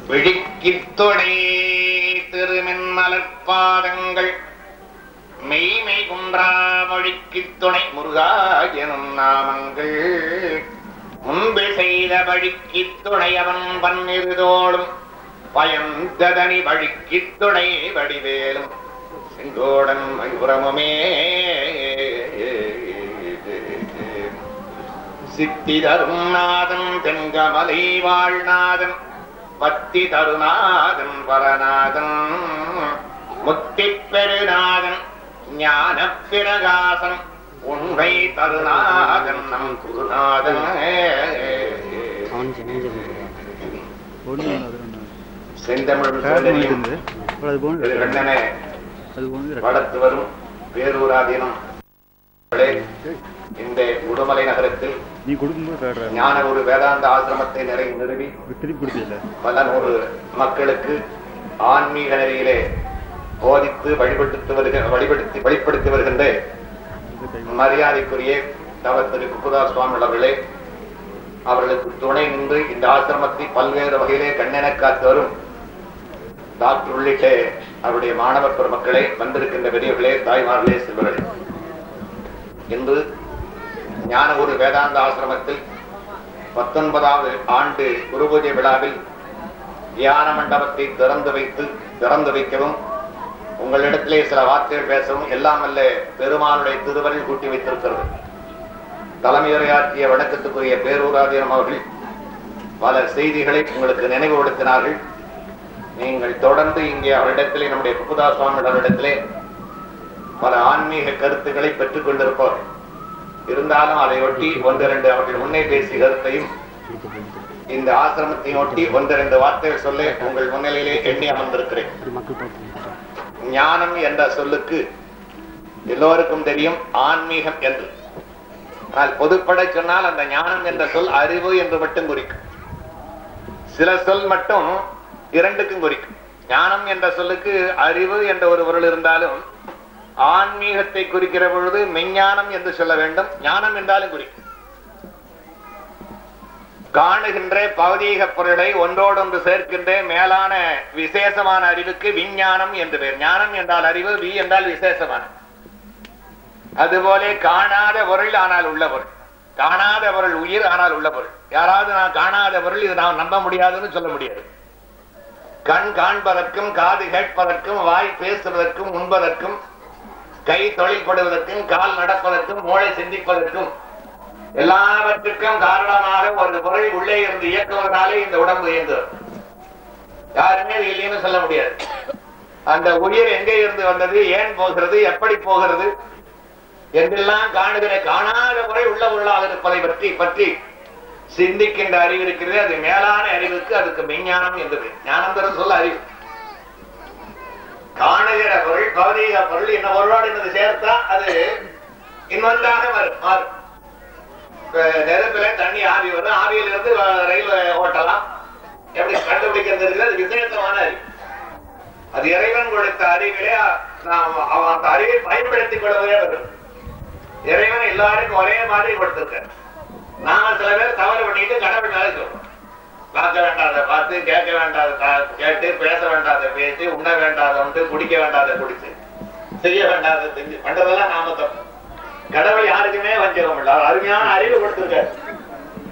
விழிக்கித்துணை திருமின் மலர்பாதங்கள் மெய்மை குன்றா மொழிக்கித்துணை முருகா எனும் நாமங்கள் முன்பு செய்த வழிக்கித்துணை அவன் பன்னிருதோளும் பயந்ததனி வழிக்கித்துணை வடிவேலும் செங்கோடன் மயூரமுமே சித்தி தரும் நாதன் தென்கமலை வாழ்நாதன் பத்தி தருநாதன் பரநாதன் முத்தி பெருநாதன் ஞான பிரகாசன் உண்மை தருநாதன் நம் குருநாதன் செந்தமிழ் வளர்த்து வரும் பேரூராதீனம் இந்த உடுமலை நகரத்தில் ஞான ஒரு வேதாந்த ஆசிரமத்தை நிறுவி பல நூறு மக்களுக்கு ஆன்மீக நிலையிலே போதித்து வழிபடுத்தி வருகின்ற மரியாதைக்குரிய திரு குப்புதாஸ் சுவாமி அவர்களே, அவர்களுக்கு துணை நின்று இந்த ஆசிரமத்தை பல்வேறு வகையிலே கண்ணென காத்து வரும் டாக்டர் உள்ளிட்ட அவருடைய மாணவர் பெருமக்களே, வந்திருக்கின்ற பெரியவர்களே, தாய்மார்களே, செல்வர்களே, இன்று ஞான ஒரு வேதாந்த ஆசிரமத்தில் 19வது ஆண்டு குரு பூஜை விழாவில் தியான மண்டபத்தை திறந்து வைக்கவும் உங்களிடத்திலே சில வார்த்தைகள் பேசவும் எல்லாம் அல்ல பெருமானுடைய திருவரில் கூட்டி வைத்திருக்கிறது. தலைமையுரையாற்றிய வணக்கத்துக்குரிய பேரூராதீனம் அவர்கள் பல செய்திகளை உங்களுக்கு நினைவுபடுத்தினார்கள். நீங்கள் தொடர்ந்து இங்கே அவரிடத்திலே, நம்முடைய குப்புதாஸ் சுவாமி அவரிடத்திலே பல ஆன்மீக கருத்துக்களை பெற்றுக் கொண்டிருப்பார். இருந்தாலும் அதையொட்டி ஒன்றிரண்டு அவர்கள் முன்னே பேசிய கருத்தையும் இந்த ஆசிரமத்தை ஒட்டி ஒன்றிரண்டு வார்த்தைகள் சொல்ல உங்கள் முன்னிலையிலே எண்ணி அமர்ந்திருக்கிறேன். ஞானம் என்ற சொல்லுக்கு எல்லோருக்கும் தெரியும் ஆன்மீகம் என்று. ஆனால் பொதுப்பட சொன்னால் அந்த ஞானம் என்ற சொல் அறிவு என்று மட்டும் குறிக்கும். சில சொல் மட்டும் இரண்டுக்கும் குறிக்கும். ஞானம் என்ற சொல்லுக்கு அறிவு என்ற ஒரு பொருள் இருந்தாலும் ஆன்மீகத்தை குறிக்கிற பொழுது மெஞ்ஞானம் என்று சொல்ல வேண்டும். ஞானம் என்றாலும் குறிக்கும். காணுகின்ற பௌதீக பொருளை ஒன்றோடொன்று சேர்க்கின்ற மேலான விசேஷமான அறிவுக்கு விஞ்ஞானம் என்று பெயர். ஞானம் என்றால் அறிவு, வி என்றால் விசேஷமான. அதுபோல காணாத பொருள் ஆனால் உள்ள பொருள், காணாத பொருள் உயிர் ஆனால் உள்ள பொருள். யாராவது நான் காணாத பொருள் இது நான் நம்ப முடியாதுன்னு சொல்ல முடியாது. கண் காண்பதற்கும், காது கேட்பதற்கும், வாய் பேசுவதற்கும், உண்பதற்கும், கை தொழில்படுவதற்கும், கால் நடப்பதற்கும், மூளை சிந்திப்பதற்கும் எல்லாவற்றுக்கும் காரணமாக ஒரு பொருள் உள்ளே இருந்து இயக்குவதனாலே இந்த உடம்பு இயங்குகிறது. யாருமே இல்லைன்னு சொல்ல முடியாது. அந்த உயிர் எங்கே இருந்து வந்தது, ஏன் போகிறது, எப்படி போகிறது என்றெல்லாம் காணுகிற காணாத முறை உள்ள பொருளாக இருப்பதை பற்றி சிந்திக்கின்ற அறிவு இருக்கிறது. அது மேலான அறிவுக்கு அதுக்கு மெஞ்ஞானம் என்பது. ஞானம் தரும் சொல்ல அறிவு. காணுகிற பொருள் பௌதீக பொருள் என்ன பொருளோடு என்னது சேர்த்தா அது இன்னொன்றாக மாறும். நெருப்புல தண்ணி ஆவி வரும், ஆவியில இருந்து ரயில் ஓட்டலாம். எப்படி கண்டுபிடிக்கிறது இருக்குது, அது விசேஷமான அறிவு. அது இறைவன் கொடுத்த அறிவிலே நாம் அந்த அறிவை பயன்படுத்திக் கொள்ளவே வரும். இறைவன் எல்லாருக்கும் ஒரே மாதிரி கொடுத்திருக்க. நாம சில பேர் தவறு பண்ணிட்டு கடவுள் மேல சொல்றோம். பார்க்க வேண்டாத பார்த்து, கேட்க வேண்டாத கேட்டு, பேச வேண்டாத பேசி, உண்ண வேண்டாத உண்டு, குடிக்க வேண்டாத குடிச்சு, செய்ய வேண்டாத செஞ்சு பண்றதெல்லாம் நாம தப்பு. கடவுள் யாருக்குமே வஞ்சகம் இல்லை. அருமையான அறிவு கொடுத்திருக்காரு.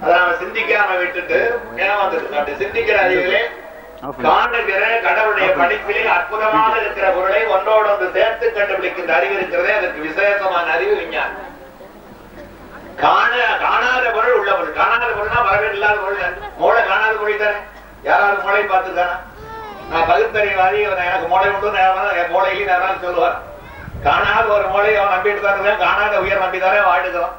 அதை நாம சிந்திக்காம விட்டுட்டு ஏமாந்துட்டு அப்படி சிந்திக்கிற அறிவிலே காணுகிற கடவுளுடைய படிப்பிலே அற்புதமாக இருக்கிற பொருளை ஒன்றோடு ஒன்று சேர்த்து கண்டுபிடிக்கின்ற அறிவு இருக்கிறதே அதற்கு விசேஷமான அறிவு விஞ்ஞானம். காணாத பொருள் உள்ள பொருள். காணாத பொருள்னா வரவே இல்லாத பொருள். மூளை காணாத பொருள் தானே. யாராவது மூளை பார்த்துக்கானா? நான் பகுத்தறிவாதி, எனக்கு மூளை உண்டு, என் மூளையில யாராவது சொல்லுவார். காணாத ஒரு மூளையை அவன் நம்பிட்டு தான், காணாத உயர் நம்பிதானே வாழுகிறோம்.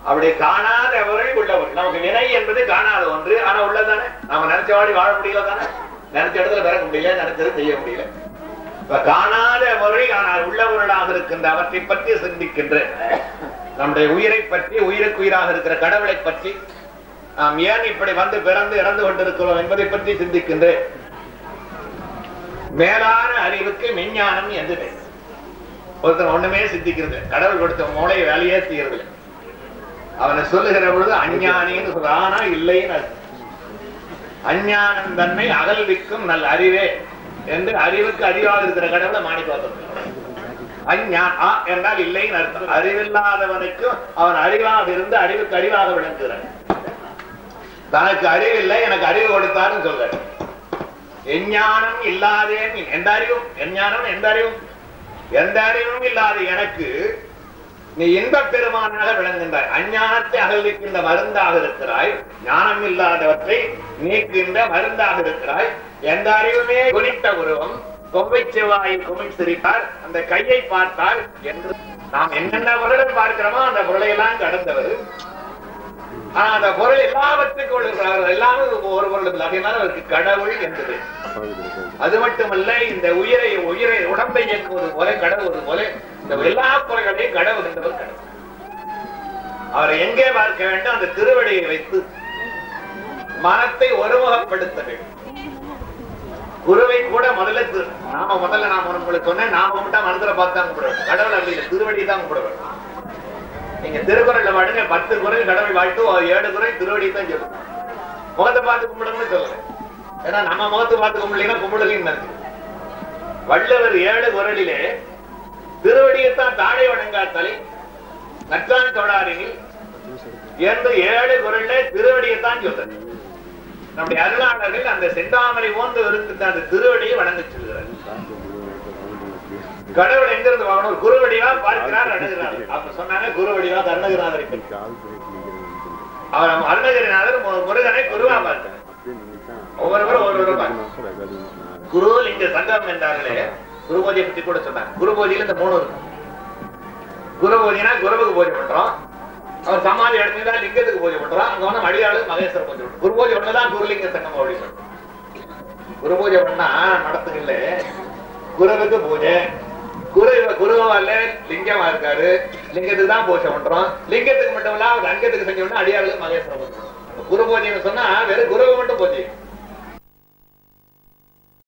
அப்படி காணாத பொருள் உள்ள பொருள். நமக்கு வினை என்பது காணாத ஒன்று, ஆனா உள்ளதானே. நாம நினைச்ச வாடி வாழ முடியல தானே. நினைச்ச இடத்துல பிறக்க முடியல, நினைச்சது செய்ய முடியல. இப்ப காணாத பொருள் ஆனால் உள்ள பொருளாக இருக்கின்ற அவற்றை பற்றி சிந்திக்கின்ற நம்முடைய உயிரை பற்றி, உயிருக்கு உயிராக இருக்கிற கடவுளை பற்றி, நாம் ஏன் இப்படி வந்து பிறந்து இறந்து கொண்டிருக்கிறோம் என்பதை பற்றி சிந்திக்கின்ற மேலான அறிவுக்கு மெஞ்ஞானம் என்று பெயர். ஒருத்தன் ஒண்ணுமே சிந்திக்கிறது, கடவுள் கொடுத்த மூளை வேலையே செய்யறது. அவனை சொல்லுகிற பொழுது அஞ்ஞானின்னு சொல்ற, ஆனா இல்லைன்னு அஞ்ஞானம் தன்னை அகல்விக்கும் நல் அறிவே என்று அறிவுக்கு அறிவாக இருக்கிற கடவுளை மாணிக்கவாசகர் என்றால் இல்லைன்னு அர்த்தம். அறிவில்லாதவனுக்கு அவன் அறிவாக இருந்து அறிவுக்கு அறிவாக விளங்குகிறான். தனக்கு அறிவில்லை, எனக்கு அறிவு கொடுத்தாருன்னு சொல்றாரு. எஞ்ஞானம் இல்லாதேன் எந்த அறிவும், எஞ்ஞானம் எந்த அறிவும், எந்த அறிவும் இல்லாத எனக்கு நீ இன்பப் பெருமானாக விளங்குகின்றாய். அஞ்ஞானத்தை அகழ்விக்கின்ற மருந்தாக இருக்கிறாய், ஞானம் இல்லாதவற்றை நீக்கின்ற மருந்தாக இருக்கிறாய். எந்த அறிவுமே குனித்த உருவம், கொவ்வை செவ்வாயில் குமிழ் சிரித்தார், அந்த கையை பார்த்தார் என்று நாம் என்னென்ன பொருளை பார்க்கிறோமோ அந்த பொருளை எல்லாம் கடந்தவர். ஆனா அந்த பொருள் எல்லாவற்றுக்கும் எல்லாமே ஒரு பொருள் இல்லை, அதனால அவருக்கு கடவுள் என்பது. அது மட்டுமல்ல, இந்த உயிரை உடம்பை இயக்குவது போல கடவுள் போல இந்த எல்லா பொருள்களையும் கடவுள் என்பவர் கடவுள். அவரை எங்கே பார்க்க வேண்டும்? அந்த திருவடியை வைத்து மனத்தை ஒருமுகப்படுத்த வேண்டும். குருவை கூட முதல்ல நான் உங்களுக்கு சொன்னேன், நாம மட்டும் மனதில் பார்த்து தான் கும்பிட வேண்டும். கடவுள் அப்படி இல்லை, திருவடி தான் கும்பிட வேண்டும். நீங்க திருக்குறள்ல பாடுங்க, 10 குறள் கடவுள் வாழ்த்து, 7 குறள் திருவடி தான் சொல்லுங்க. முகத்தை பார்த்து கும்பிடுங்கன்னு சொல்லுங்க. ஏன்னா நம்ம முகத்தை பார்த்து கும்பிடலாம் கும்பிடலைன்னு. வள்ளுவர் 7 குறளிலே திருவடியைத்தான் தாழை வணங்காத்தலை நற்றான் தொடாரினில் என்று 7 குறள்ல திருவடியைத்தான் சொல்றது. நம்முடைய அருளாளர்கள் அந்த செந்தாமரை போன்று இருக்கின்ற அந்த திருவடியை வணங்க சொல்கிறார். கடவுள் எங்கிருந்து வாங்கணும்? குருவடிவா பார்க்கிறார், அணுகிறார். அப்ப சொன்னாங்க குருவடிவா அருணகிரிநாதர். அவர் அருணகிரிநாதர் முருகனை குருவா பார்க்கிறார். ஒவ்வொருவரும் குரு லிங்க சங்கம் என்றார்களே, குரு பூஜையை பற்றி கூட சொன்னாங்க. குரு பூஜையில இந்த 3 இருக்கு. குரு பூஜைனா குருவுக்கு பூஜை பண்றோம், அவர் சமாதி இடத்துல லிங்கத்துக்கு பூஜை பண்றோம், அங்க வந்து அடியாளு மகேஸ்வரர் பூஜை பண்றோம். குரு பூஜை பண்ணதான் குருலிங்க சங்கம் அப்படி சொல்றோம். குரு பூஜை பண்ணா நடத்துக்கல, குருவுக்கு பூஜை. குருவால லிங்கமா இருக்காரு, லிங்கத்துக்கு தான் பூஜை பண்றோம். லிங்கத்துக்கு மட்டும் இல்ல அவர் அங்கத்துக்கு செஞ்சோம்னா அடியாளு மகேஸ்வரர் பூஜை. குரு பூஜைன்னு சொன்னா வெறும் குருவை மட்டும் பூஜை.